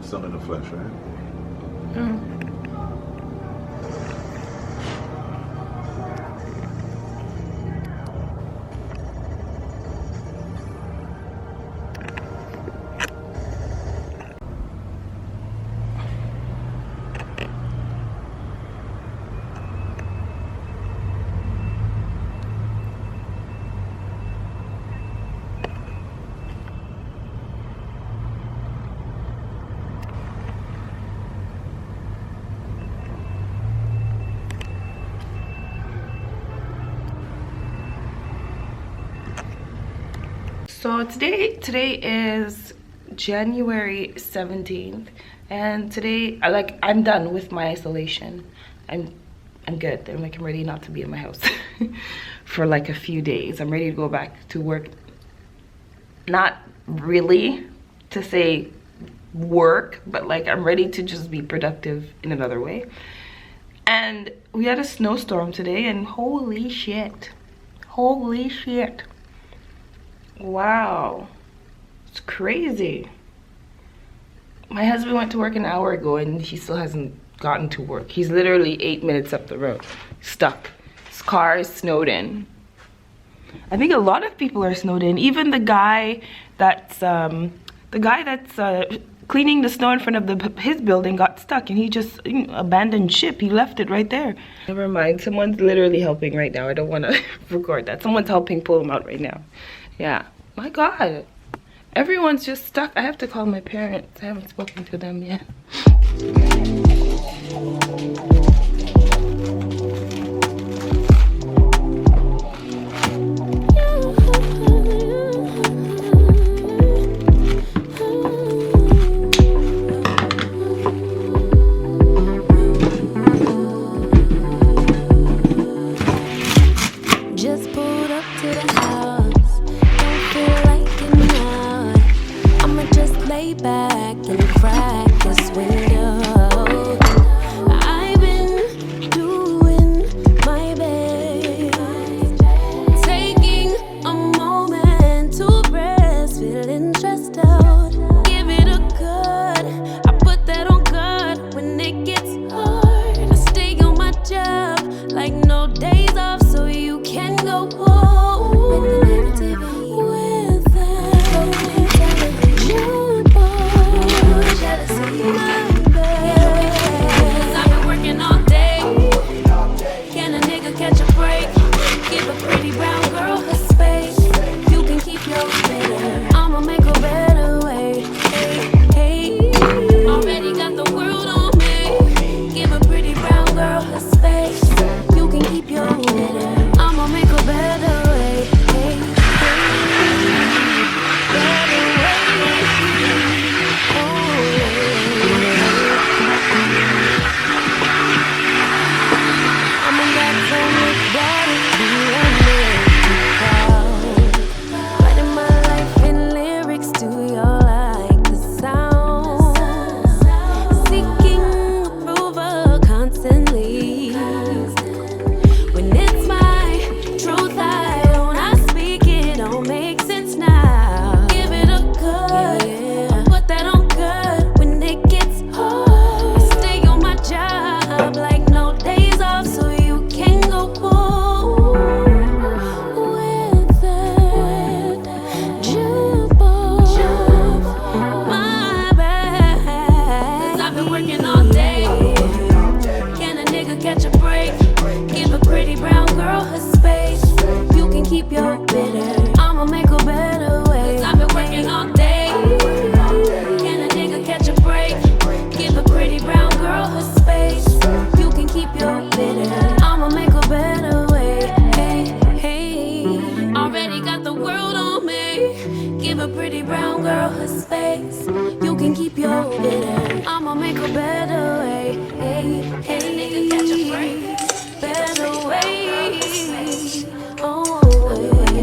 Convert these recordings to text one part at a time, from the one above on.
Son in the flesh, right? Mm. So today is January 17th, and today I'm done with my isolation. I'm good. I'm ready not to be in my house for like a few days. I'm ready to go back to work. Not really to say work, but like I'm ready to just be productive in another way. And we had a snowstorm today, and holy shit. Wow, it's crazy. My husband went to work an hour ago and he still hasn't gotten to work. He's literally 8 minutes up the road, stuck. His car is snowed in. I think a lot of people are snowed in. Even the guy that's cleaning the snow in front of his building got stuck, and he just abandoned ship. He left it right there. Never mind, someone's literally helping right now. I don't want to record that. Someone's helping pull him out right now. Yeah, my God, everyone's just stuck. I have to call my parents. I haven't spoken to them yet. Just pulled up to the house. Don't feel like getting out. I'ma just lay back and crack this window. I've been doing my best, taking a moment to rest, feeling stressed out. Give it a good. I put that on God when it gets hard. I stay on my job like no days off, so you can go home with the negativity, with that jump on jealousy, my bad. 'Cause I've been working all day. Can a nigga catch a break? Give a pretty brown girl her space. You can keep your bitter. I'ma make a better way. Hey, hey. Already got the world on me. Give a pretty brown girl her space. You can keep your bitter. I'ma make a better way. Hey, hey. Better way. Oh, I'm in that zone with daddy. Be proud. Writing my life in lyrics. Do you like the sound? Seeking approval constantly. When it's my truth, I wanna speak it. Don't make sense now. Give it a good. Put that on good when it gets hard. I stay on my job like no days off, so you can go home with that jump on my back. 'Cause I've been working all day. Can a nigga catch a break? Give a pretty brown girl her space. You can keep your bitter. I'ma make a better way. 'Cause I've been working all day. Can a nigga catch a break? Give a pretty brown girl her space. You can keep your bitter. I'ma make a better way. Hey, hey. Already got the world on me. Give a pretty brown girl her space. You can keep your bitter. I'ma make a better way. Hey, hey. Nigga catch a break. Better way. Oh, hey.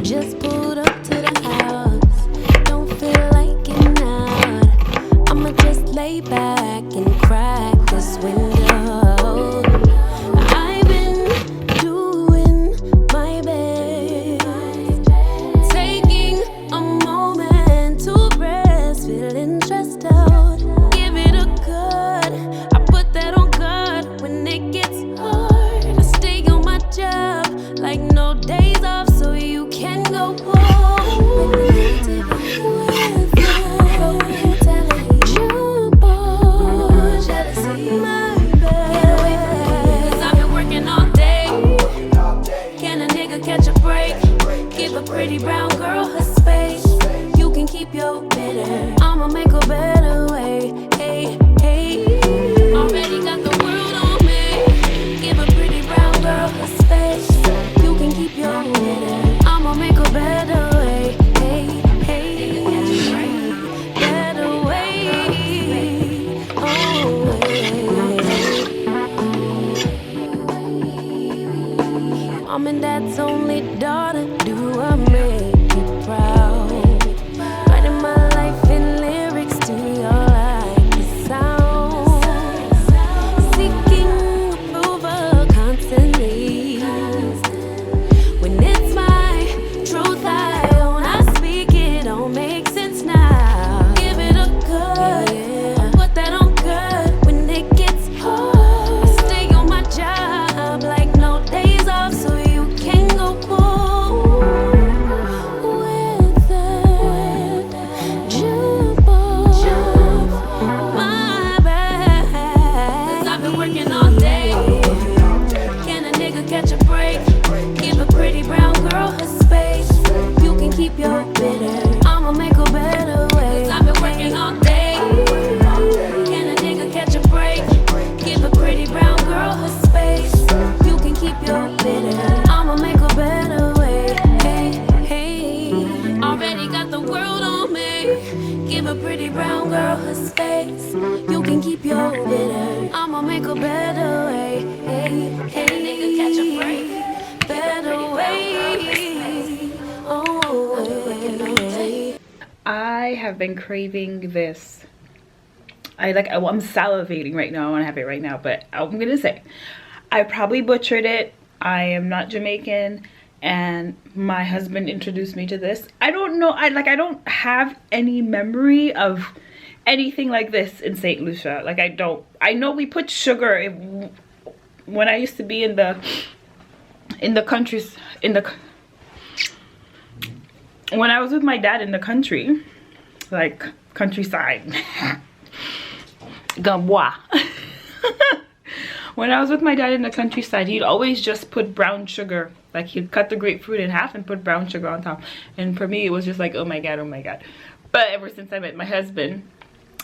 Just pulled way back and crack this window. I've been doing my best, taking a moment to rest, feeling stressed out. Give it a good, I put that on God when it gets hard. I stay on my job like no days off, so you can go home. Jump on, jealousy, my bad. 'Cause I've been working all day. Can a nigga catch a break? Give a pretty brown girl her space. You can keep your bitter. I'ma make a better way. Hey, hey. Already got the world on me. Give a pretty brown girl her space. You can keep your bitter. I'ma make a better way. Hey, hey. Better way. Oh, Mom and Dad's only daughter, do I make you proud? Writing my life in lyrics, do you like the sound? Seeking approval constantly. When it's my truth, I own, I speak it, don't make sense now. Give it a good, I put that on good when it gets hard. I stay on my job like no days off, so you can go home with that. Jump on, my bad. 'Cause I've been working all day. Can a nigga catch a break? Give a pretty brown girl her space. You can keep your bitter. I'ma make a better way. 'Cause I've been working all day. Can a nigga catch a break? Give a pretty brown girl her space. You can keep your bitter. I'ma make a better way. Hey, hey. Already got the world on me. Give a pretty brown girl her space. You can keep your bitter. I'ma make a better way. Hey, hey. Nigga catch a break. Better way. Oh, hey. I have been craving this. I'm salivating right now. I want to have it right now, but I'm gonna say I probably butchered it. I am not Jamaican, and my husband introduced me to this. I don't know, I don't have any memory of anything like this in St. Lucia. I know we put sugar when I used to be in the countries, when I was with my dad in the country, like countryside. Gamboa. When I was with my dad in the countryside, he'd always just put brown sugar. Like, he'd cut the grapefruit in half and put brown sugar on top. And for me, it was just like, oh my god, oh my god. But ever since I met my husband,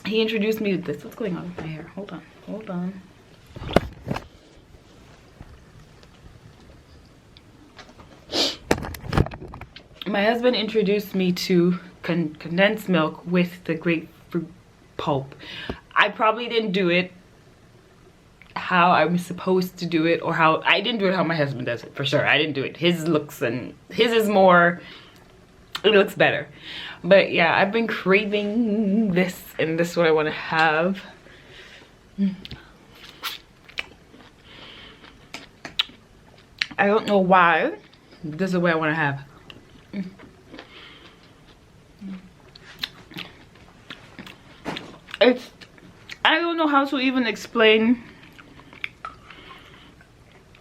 he introduced me to this. What's going on with my hair? Hold on, hold on. My husband introduced me to condensed milk with the grapefruit pulp. I probably didn't do it how I'm supposed to do it, or how I didn't do it how my husband does it, for sure. I didn't do it. His is more, it looks better. But yeah, I've been craving this, and this is what I want to have. I don't know why. This is what I want to have. I don't know how to even explain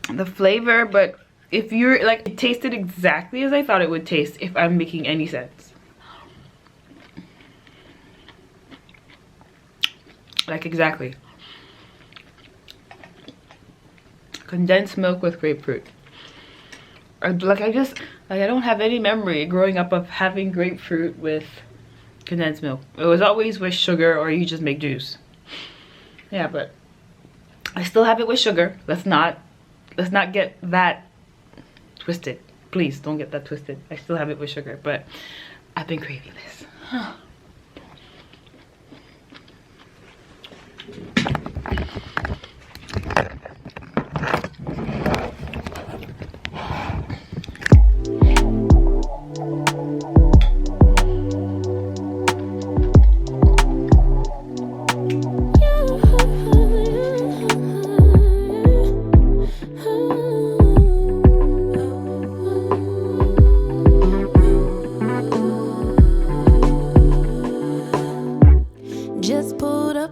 the flavor, but if you're like, it tasted exactly as I thought it would taste, if I'm making any sense. Like, exactly. Condensed milk with grapefruit. I don't have any memory growing up of having grapefruit with condensed milk. It was always with sugar, or you just make juice. Yeah, but I still have it with sugar. Let's not get that twisted. Please don't get that twisted. I still have it with sugar, but I've been craving this.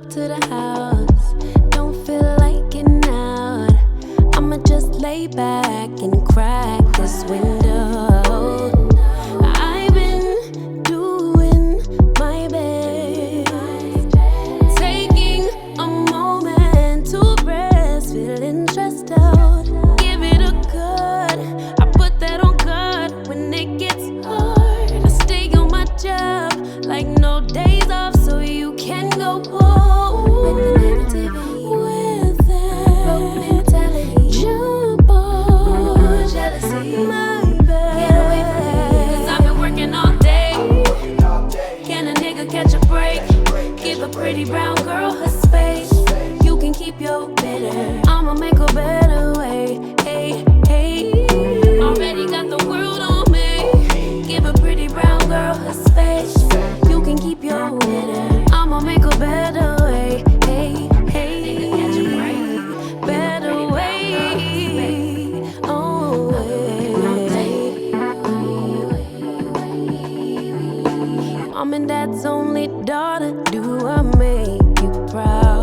up to the house. Don't feel like getting out. I'ma just lay back and crack this window. I've been doing my best, taking a moment to rest, feeling stressed out. Give it a good, I put that on God when it gets hard. I stay on my job like no days off, so you can go home with the negativity, with that broke mentality. Jump on jealousy, my bad. Get away from me, 'cause I've been working all day. Can a nigga catch a break? Give a pretty brown girl her space. You can keep your bitter, I'ma make a better way. Hey, hey, already got the world on me. Give a pretty brown girl her space. You can keep your bitter, I'ma make a better way. Hey, hey, better way. Oh, Mom and Dad's only daughter, do I make you proud?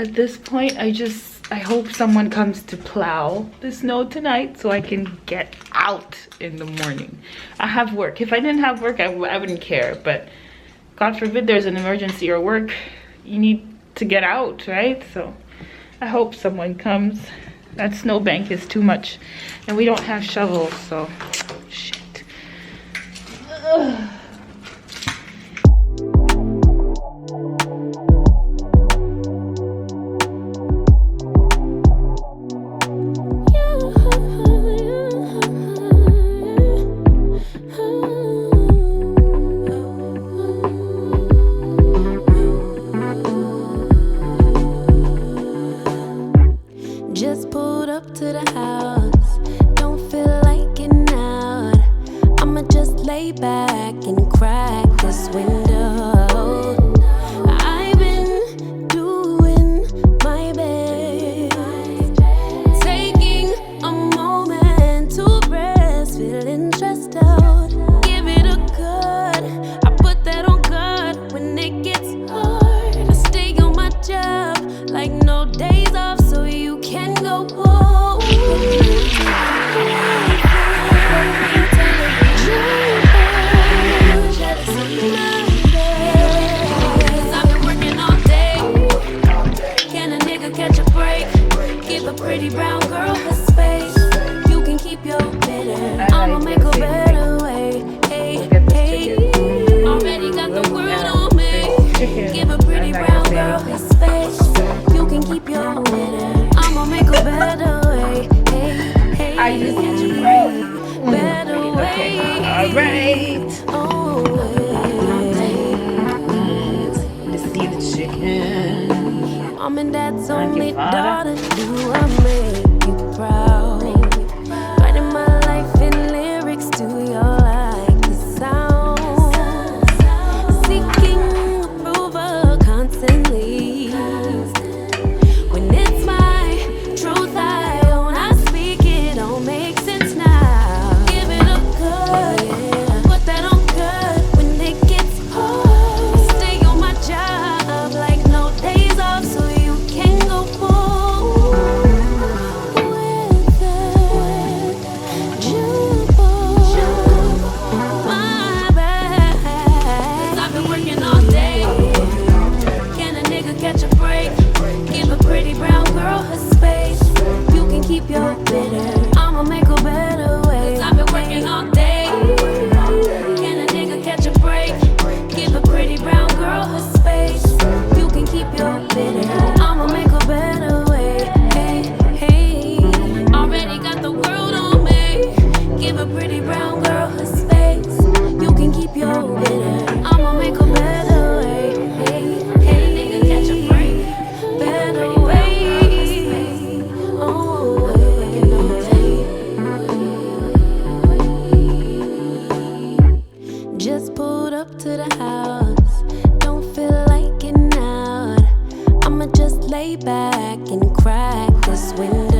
At this point, I hope someone comes to plow the snow tonight so I can get out in the morning. I have work. If I didn't have work, I wouldn't care, but God forbid there's an emergency or work, you need to get out, right? So I hope someone comes. That snowbank is too much and we don't have shovels, so shit. Ugh. Just pulled up to the house, don't feel like getting out. I'ma just lay back and crack this window. I've been doing my best, taking a moment to rest, feeling stressed out. Give it a good, I put that on God when it gets hard. I stay on my job like no days off, so you can go home. I've been working all day. Can a nigga catch a break? Give a pretty brown girl her space. You can keep your bitter. I'ma make a better way. Hey, hey. Already got the world on me. Give a pretty brown girl her space. You can keep your bitter. I'ma make a better way. Hey, hey. I just catch a break. Better way. Alright. Oh, To see the chicken. Mom and Dad's only father. daughter, do I make you proud? Writing my life in lyrics, do you like the sound? Seeking approval constantly. When it's my truth, I own, I speak it, don't make sense now. Give it a good, put that on good when it gets hard. Stay on my job like no days off, so you can go home with that jumbo. My bad, 'cause I've been working all day. Can a nigga catch a break? Give a pretty brown girl her space. You can keep your bitter. I'ma make a better way. 'Cause I've been working all day. Can a nigga catch a break? Give a pretty brown girl her space. You can keep your bitter. I'ma make a better way. Hey, hey. Already got the world on me. Give a pretty brown girl her space. You can keep your bitter. I'ma make a better way. Hey, hey. Nigga catch a break. Better way. Oh, just pulled up to the house, don't feel like getting out. I'ma just lay back and crack this window.